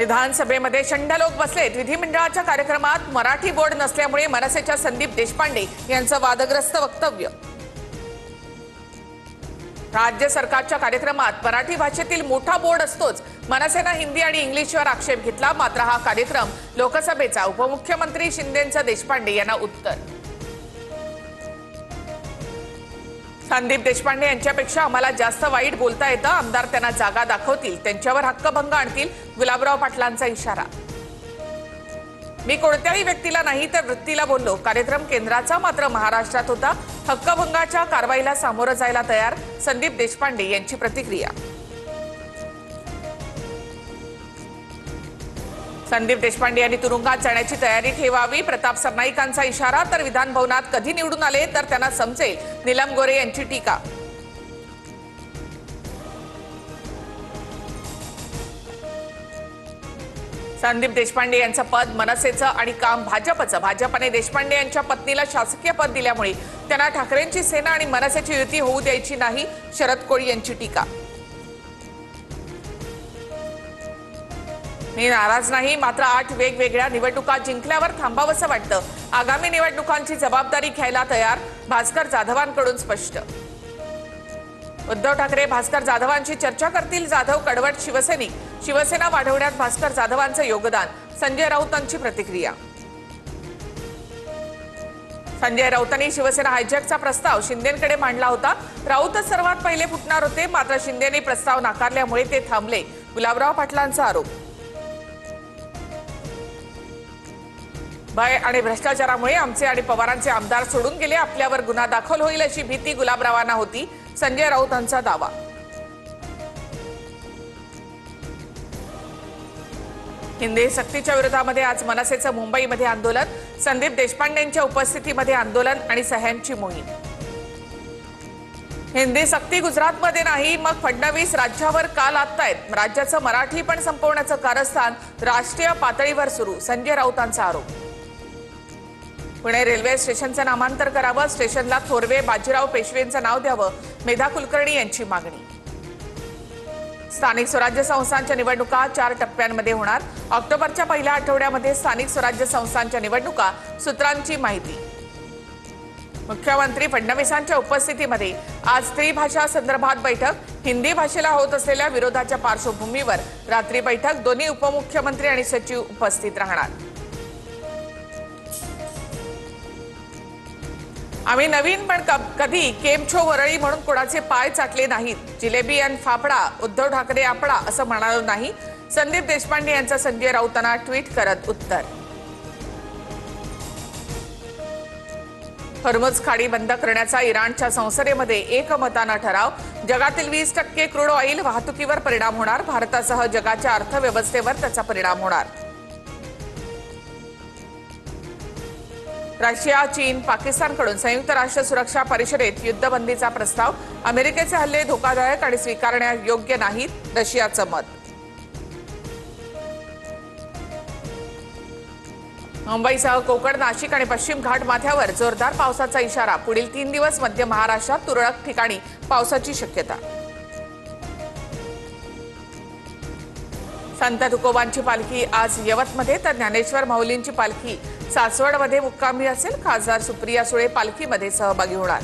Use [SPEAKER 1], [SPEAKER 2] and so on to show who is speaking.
[SPEAKER 1] विधानसभेमध्ये शंड लोक बसलेत। विधिमंडळाच्या कार्यक्रमात मराठी बोर्ड नसल्यामुळे मनसेच्या संदीप देशपांडे यांचं वादग्रस्त वक्तव्य। राज्य सरकारच्या कार्यक्रमात मराठी भाषेतील मोठा बोर्ड असतोच, मनसेने हिंदी आणि इंग्लिशवर आक्षेप घेतला। मात्र हा कार्यक्रम लोकसभेचा उपमुख्यमंत्री शिंदेंचं देशपांडे यांना उत्तर। संदीप देशपांडे यांच्यापेक्षा आम्हाला जास्त वाईट बोलता येतं। आमदार त्यांना जागा दाखवतील, त्यांच्यावर हक्कभंग आणतील, गुलाबराव पाटलांचा इशारा। मी कोणत्याही व्यक्तीला नाही तर वृत्तीला बोललो। कार्यक्रम केंद्राचा मात्र महाराष्ट्रात होता। हक्कभंगाच्या कारवाईला सामोरं जायला तयार, संदीप देशपांडे यांची प्रतिक्रिया। संदीप देशपांडे यांनी तुरुंगात जाण्याची तयारी ठेवावी, प्रताप सरनाईकांचा इशारा। तर विधान भवनात कधी निवडून आले तर त्यांना समजेल, नीलम गोरे यांची टीका। संदीप देशपांडे यांचं पद मनसेचं आणि काम भाजपचं। भाजपने देशपांडे यांच्या पत्नीला शासकीय पद दिल्यामुळे त्यांना ठाकरेंची सेना आणि मनसेची युती होऊ द्यायची नाही, शरद कोळी यांची टीका। मी नाराज नाही, मात्र 8 वेगवेगळ्या निवडणुका जिंकल्यावर थांबावंसं वाटतं। आगामी निवडणुकांची जबाबदारी घ्यायला तयार, भास्कर जाधवांकडून स्पष्ट। उद्धव ठाकरे भास्कर जाधवांशी चर्चा करतील, जाधव कडवट शिवसैनिक। शिवसेना वाढवण्यात भास्कर जाधवांचं योगदान, संजय राऊतांची प्रतिक्रिया। संजय राऊतांनी शिवसेना हायजॅकचा प्रस्ताव शिंदेंकडे मांडला होता। राऊतच सर्वात पहिले फुटणार होते, मात्र शिंदेंनी प्रस्ताव नाकारल्यामुळे ते थांबले, गुलाबराव पाटलांचा आरोप। भय आणि भ्रष्टाचारामुळे आमचे आणि पवारांचे आमदार सोडून गेले, आपल्यावर गुन्हा दाखल होईल अशी भीती गुलाबरावांना होती, संजय राऊतांचा दावा। हिंदी सक्तीच्या विरोधामध्ये आज मनसेचं मुंबईमध्ये आंदोलन, संदीप देशपांडेंच्या उपस्थितीमध्ये आंदोलन आणि सह्यांची मोहीम। हिंदी सक्ती गुजरातमध्ये नाही, मग फडणवीस राज्यावर का लादतायत? राज्याचं मराठी पण संपवण्याचं कारस्थान राष्ट्रीय पातळीवर सुरू, संजय राऊतांचा आरोप। पुणे रेल्वे स्टेशनचं नामांतर करावं, स्टेशनला थोरवे बाजीराव पेशवेंचं नाव द्यावं, मेधा कुलकर्णी यांची मागणी। स्थानिक स्वराज्य संस्थांच्या निवडणुका 4 टप्प्यांमध्ये होणार, ऑक्टोबरच्या पहिल्या आठवड्यामध्ये स्थानिक स्वराज्य संस्थांच्या निवडणुका, सूत्रांची माहिती। मुख्यमंत्री फडणवीसांच्या उपस्थितीमध्ये आज त्रिभाषा संदर्भात बैठक, हिंदी भाषेला होत असलेल्या विरोधाच्या पार्श्वभूमीवर रात्री बैठक, दोन्ही उपमुख्यमंत्री आणि सचिव उपस्थित राहणार। आम्ही नवीन पण कधी केमछो वरळी म्हणून कोणाचे पाय चाटले नाहीत। जिलेबी आणि फाफडा, उद्धव ठाकरे आपडा असं म्हणालो नाही, संदीप देशपांडे यांचा संजय राऊतांना ट्विट करत उत्तर। हॉर्मुझ खाडी बंद करण्याचा इराणच्या संसदेमध्ये एकमतानं ठराव, जगातील 20% क्रूड ऑइल वाहतुकीवर परिणाम होणार, भारतासह जगाच्या अर्थव्यवस्थेवर त्याचा परिणाम होणार। रशिया, चीन, पाकिस्तानकडून संयुक्त राष्ट्र सुरक्षा परिषदेत युद्धबंदीचा प्रस्ताव, अमेरिकेचे हल्ले धोकादायक आणि स्वीकारण्यायोग्य नाहीत, रशियाचं मत। मुंबईसह कोकण, नाशिक आणि पश्चिम घाट माथ्यावर जोरदार पावसाचा इशारा, पुढील 3 दिवस मध्य महाराष्ट्रात तुरळक ठिकाणी पावसाची शक्यता। संत तुकोबांची पालखी आज यवतमध्ये, तर ज्ञानेश्वर माऊलींची पालखी सासवडमध्ये मुक्कामी असेल। खासदार सुप्रिया सुळे पालखीमध्ये सहभागी होणार।